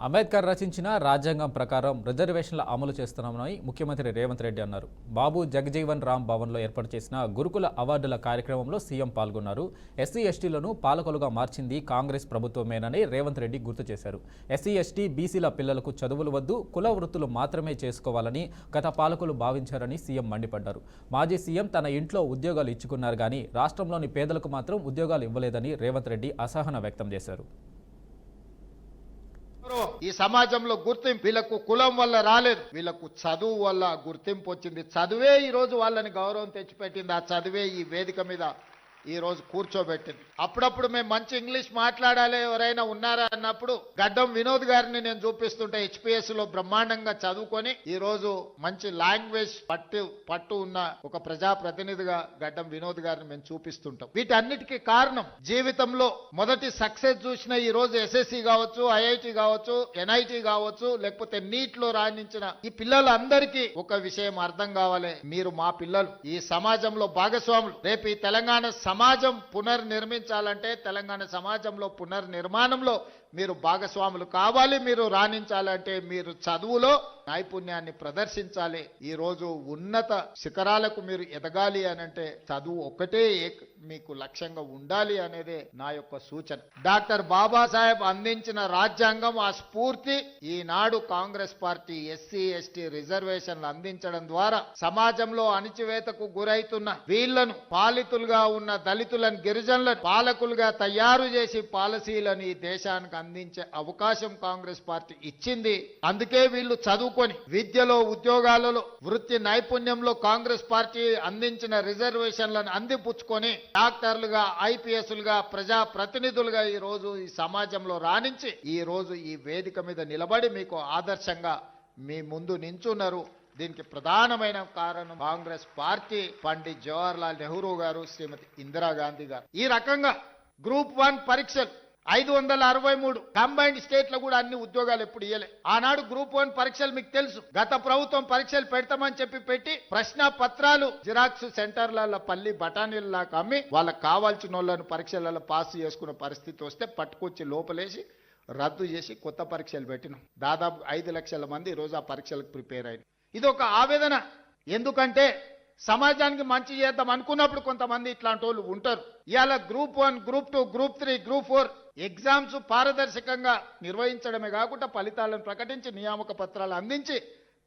అంబేద్కర్ రచించిన రాజ్యాంగం ప్రకారం రిజర్వేషన్ల అమలు చేస్తున్నామని ముఖ్యమంత్రి రేవంత్ రెడ్డి అన్నారు. బాబు జగజీవన్ రామ్ భవన్లో ఏర్పాటు చేసిన గురుకుల అవార్డుల కార్యక్రమంలో సీఎం పాల్గొన్నారు. ఎస్సీ ఎస్టీలను పాలకులుగా మార్చింది కాంగ్రెస్ ప్రభుత్వమేనని రేవంత్ రెడ్డి గుర్తు చేశారు. ఎస్సీ ఎస్టీ బీసీల పిల్లలకు చదువులు వద్దు, కుల వృత్తులు మాత్రమే చేసుకోవాలని గత పాలకులు భావించారని సీఎం మండిపడ్డారు. మాజీ సీఎం తన ఇంట్లో ఉద్యోగాలు ఇచ్చుకున్నారు కానీ రాష్ట్రంలోని పేదలకు మాత్రం ఉద్యోగాలు ఇవ్వలేదని రేవంత్ రెడ్డి అసహనం వ్యక్తం చేశారు. ఈ సమాజంలో గుర్తింపు వీళ్ళకు కులం వల్ల రాలేదు, వీళ్ళకు చదువు వల్ల గుర్తింపు వచ్చింది. చదువే ఈ రోజు వాళ్ళని గౌరవం తెచ్చిపెట్టింది. ఆ చదువే ఈ వేదిక మీద ఈ రోజు కూర్చోబెట్టింది. అప్పుడప్పుడు మేము మంచి ఇంగ్లీష్ మాట్లాడాలి ఎవరైనా ఉన్నారా అన్నప్పుడు గడ్డం వినోద్ గారిని నేను చూపిస్తుంటే హెచ్పిఎస్ లో బ్రహ్మాండంగా చదువుకొని ఈ రోజు మంచి లాంగ్వేజ్ పట్టు ఉన్న ఒక ప్రజా ప్రతినిధిగా గడ్డం వినోద్ గారిని మేము చూపిస్తుంటాం. వీటన్నిటికీ కారణం జీవితంలో మొదటి సక్సెస్ చూసిన ఈ రోజు ఎస్ఎస్సి కావచ్చు, ఐఐటి కావచ్చు, ఎన్ఐటి కావచ్చు, లేకపోతే నీట్ లో రాణించిన ఈ పిల్లలందరికీ ఒక విషయం అర్థం కావాలి, మీరు మా పిల్లలు, ఈ సమాజంలో భాగస్వాములు. రేపు ఈ తెలంగాణ సమాజం పునర్నిర్మించాలంటే, తెలంగాణ సమాజంలో పునర్నిర్మాణంలో మీరు భాగస్వాములు కావాలి. మీరు రాణించాలంటే మీరు చదువులో నైపుణ్యాన్ని ప్రదర్శించాలి. ఈ రోజు ఉన్నత శిఖరాలకు మీరు ఎదగాలి అనంటే చదువు ఒక్కటే మీకు లక్ష్యంగా ఉండాలి అనేదే నా యొక్క సూచన. డాక్టర్ బాబాసాహెబ్ అందించిన రాజ్యాంగం, ఆ స్ఫూర్తి ఈనాడు కాంగ్రెస్ పార్టీ ఎస్సీ ఎస్టీ రిజర్వేషన్లు అందించడం ద్వారా సమాజంలో అణిచివేతకు గురైతున్న వీళ్లను, పాలితులుగా ఉన్న దళితులను, గిరిజనులను పాలకులుగా తయారు చేసి పాలసీలను ఈ దేశానికి అందించే అవకాశం కాంగ్రెస్ పార్టీ ఇచ్చింది. అందుకే వీళ్ళు చదువుకొని విద్యలో, ఉద్యోగాలలో, వృత్తి నైపుణ్యంలో కాంగ్రెస్ పార్టీ అందించిన రిజర్వేషన్లను అందిపుచ్చుకొని డాక్టర్లుగా, ఐపీఎస్లుగా, ప్రజా ప్రతినిధులుగా ఈ రోజు ఈ సమాజంలో రాణించి ఈ రోజు ఈ వేదిక మీద నిలబడి మీకు ఆదర్శంగా మీ ముందు నించున్నారు. దీనికి ప్రధానమైన కారణం కాంగ్రెస్ పార్టీ, పండిత్ జవహర్లాల్ నెహ్రూ గారు, శ్రీమతి ఇందిరాగాంధీ గారు. ఈ రకంగా గ్రూప్ 1 పరీక్షలు 563 కంబైన్డ్ స్టేట్ లో కూడా అన్ని ఉద్యోగాలు ఎప్పుడు ఇయ్యలే. ఆనాడు గ్రూప్ 1 పరీక్షలు మీకు తెలుసు, గత ప్రభుత్వం పరీక్షలు పెడతామని చెప్పి పెట్టి ప్రశ్న పత్రాలు జిరాక్స్ సెంటర్లలో పల్లి బఠానీల్లాగా అమ్మి వాళ్ళకి కావాల్సిన వాళ్ళను పరీక్షలలో పాస్ చేసుకున్న పరిస్థితి వస్తే పట్టుకొచ్చి లోపలేసి రద్దు చేసి కొత్త పరీక్షలు పెట్టినాం. దాదాపు 5 లక్షల మంది ఈరోజు ఆ పరీక్షలకు ప్రిపేర్ అయ్యారు. ఇది ఒక ఆవేదన. ఎందుకంటే సమాజానికి మంచి చేద్దాం అనుకున్నప్పుడు కొంతమంది ఇట్లాంటి వాళ్ళు ఉంటారు. ఇవాళ group 1, group 2, group 3, group 4 exams పారదర్శకంగా నిర్వహించడమే కాకుండా ఫలితాలను ప్రకటించి నియామక పత్రాలు అందించి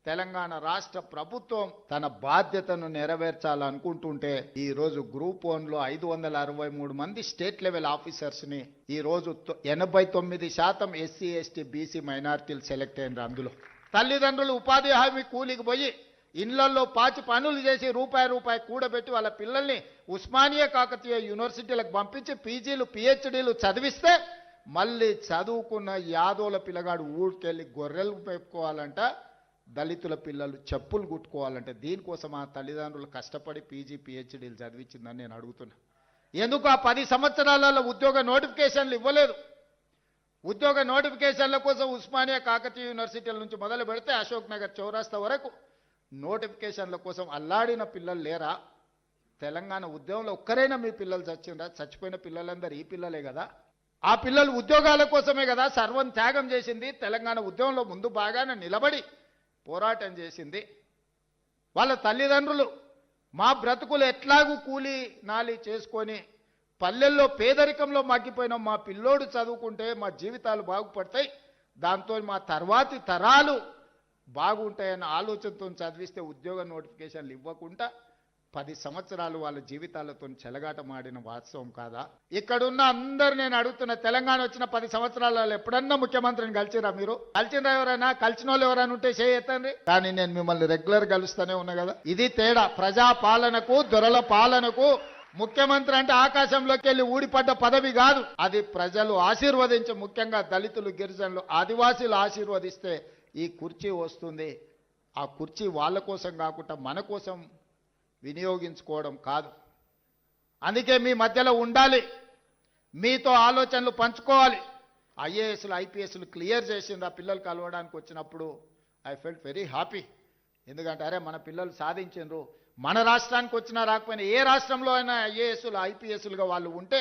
తెలంగాణ రాష్ట్ర ప్రభుత్వం తన బాధ్యతను నెరవేర్చాలనుకుంటుంటే ఈ రోజు గ్రూప్ 1లో 563 మంది స్టేట్ లెవెల్ ఆఫీసర్స్ ని ఈ రోజు 89% ఎస్సీ ఎస్టీ బీసీ మైనారిటీలు సెలెక్ట్ అయినారు. అందులో తల్లిదండ్రులు ఉపాధి హామీ కూలికి పోయి ఇళ్లలో పాచి పనులు చేసి రూపాయి కూడబెట్టి వాళ్ళ పిల్లల్ని ఉస్మానియా కాకతీయ యూనివర్సిటీలకు పంపించి పీజీలు, పిహెచ్డీలు చదివిస్తే మళ్ళీ చదువుకున్న యాదోల పిల్లగాడు ఊరికెళ్ళి గొర్రెలు పెట్టుకోవాలంట, దళితుల పిల్లలు చెప్పులు కుట్టుకోవాలంటే దీనికోసం ఆ తల్లిదండ్రులు కష్టపడి పీజీ, పిహెచ్డీలు చదివించిందని నేను అడుగుతున్నా. ఎందుకు ఆ 10 సంవత్సరాలలో ఉద్యోగ నోటిఫికేషన్లు ఇవ్వలేదు? ఉద్యోగ నోటిఫికేషన్ల కోసం ఉస్మానియా కాకతీయ యూనివర్సిటీల నుంచి మొదలు పెడితే అశోక్ నగర్ చౌరాస్తా వరకు నోటిఫికేషన్ల కోసం అల్లాడిన పిల్లలు లేరా? తెలంగాణ ఉద్యమంలో ఒక్కరైనా మీ పిల్లలు చచ్చిందా? చచ్చిపోయిన పిల్లలందరూ ఈ పిల్లలే కదా. ఆ పిల్లలు ఉద్యోగాల కోసమే కదా సర్వం త్యాగం చేసింది. తెలంగాణ ఉద్యమంలో ముందు బాగానే నిలబడి పోరాటం చేసింది. వాళ్ళ తల్లిదండ్రులు మా బ్రతుకులు ఎట్లాగూ కూలి నాలి చేసుకొని పల్లెల్లో పేదరికంలో మగ్గిపోయిన మా పిల్లోడు చదువుకుంటే మా జీవితాలు బాగుపడతాయి, దాంతో మా తర్వాతి తరాలు బాగుంటాయన్న ఆలోచనతో చదివిస్తే ఉద్యోగ నోటిఫికేషన్లు ఇవ్వకుండా 10 సంవత్సరాలు వాళ్ళ జీవితాలతో చెలగాటమాడిన వాస్తవం కాదా? ఇక్కడున్న అందరు నేను అడుగుతున్న, తెలంగాణ వచ్చిన 10 సంవత్సరాలలో ఎప్పుడన్నా ముఖ్యమంత్రిని కలిసిరా? మీరు కలిసిరా? ఎవరైనా కలిసిన వాళ్ళు ఎవరైనా ఉంటే చేయతండి. కానీ నేను మిమ్మల్ని రెగ్యులర్ కలుస్తూనే ఉన్నా కదా. ఇది తేడా. ప్రజా పాలనకు, దొరల పాలనకు ముఖ్యమంత్రి అంటే ఆకాశంలోకి వెళ్ళి ఊడిపడ్డ పదవి కాదు. అది ప్రజలు ఆశీర్వదించి, ముఖ్యంగా దళితులు, గిరిజనులు, ఆదివాసీలు ఆశీర్వదిస్తే ఈ కుర్చీ వస్తుంది. ఆ కుర్చీ వాళ్ళ కోసం కాకుండా మన కోసం వినియోగించుకోవడం కాదు. అందుకే మీ మధ్యలో ఉండాలి, మీతో ఆలోచనలు పంచుకోవాలి. ఐఏఎస్లు, ఐపీఎస్లు క్లియర్ చేసింది ఆ పిల్లలు కలవడానికి వచ్చినప్పుడు ఐ ఫెల్ట్ వెరీ హ్యాపీ. ఎందుకంటే అరే మన పిల్లలు సాధించారు. మన రాష్ట్రానికి వచ్చినా రాకపోయినా ఏ రాష్ట్రంలో అయినా ఐఏఎస్లు, ఐపీఎస్లుగా వాళ్ళు ఉంటే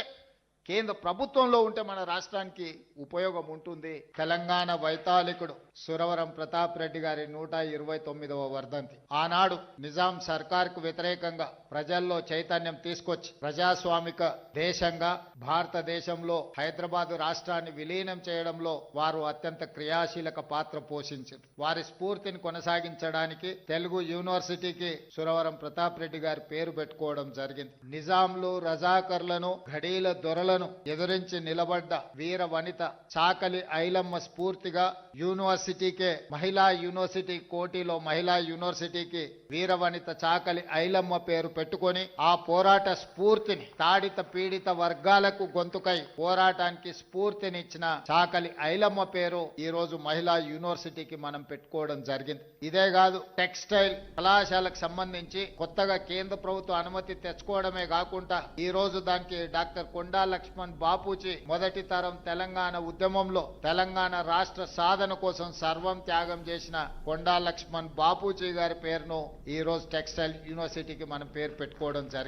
కేంద్ర ప్రభుత్వంలో ఉంటే మన రాష్ట్రానికి ఉపయోగం ఉంటుంది. తెలంగాణ వైతాళికుడు సురవరం ప్రతాప్ రెడ్డి గారి 129వ వర్ధంతి. ఆనాడు నిజాం సర్కార్కు వ్యతిరేకంగా ప్రజల్లో చైతన్యం తీసుకొచ్చి ప్రజాస్వామిక దేశంగా భారతదేశంలో హైదరాబాదు రాష్ట్రాన్ని విలీనం చేయడంలో వారు అత్యంత క్రియాశీలక పాత్ర పోషించారు. వారి స్ఫూర్తిని కొనసాగించడానికి తెలుగు యూనివర్సిటీకి సురవరం ప్రతాప్ రెడ్డి గారి పేరు పెట్టుకోవడం జరిగింది. నిజాంలు రజాకర్లను ఘడీల దొరలను ఎదురించి నిలబడ్డ వీర వనిత చాకలి ఐలమ్మ స్ఫూర్తిగా యూనివర్సిటీకే మహిళా యూనివర్సిటీ కోటిలో మహిళా యూనివర్సిటీకి వీర వనిత చాకలి ఐలమ్మ పేరు పెట్టుకొని ఆ పోరాట స్ఫూర్తిని తాడిత పీడిత వర్గాలకు గొంతుకై పోరాటానికి స్ఫూర్తినిచ్చిన చాకలి ఐలమ్మ పేరు ఈ రోజు మహిళా యూనివర్సిటీకి మనం పెట్టుకోవడం జరిగింది. ఇదే కాదు, టెక్స్టైల్ కళాశాలకు సంబంధించి కొత్తగా కేంద్ర ప్రభుత్వం అనుమతి తెచ్చుకోవడమే కాకుండా ఈ రోజు దానికి డాక్టర్ కొండా లక్ష్మణ్ బాపూజీ మొదటి తరం తెలంగాణ ఉద్యమంలో తెలంగాణ రాష్ట్ర సాధన కోసం సర్వం త్యాగం చేసిన కొండా లక్ష్మణ్ బాపూజీ గారి పేరును ఈ రోజు టెక్స్టైల్ యూనివర్సిటీకి మనం పేరు పెట్టుకోవడం జరిగింది.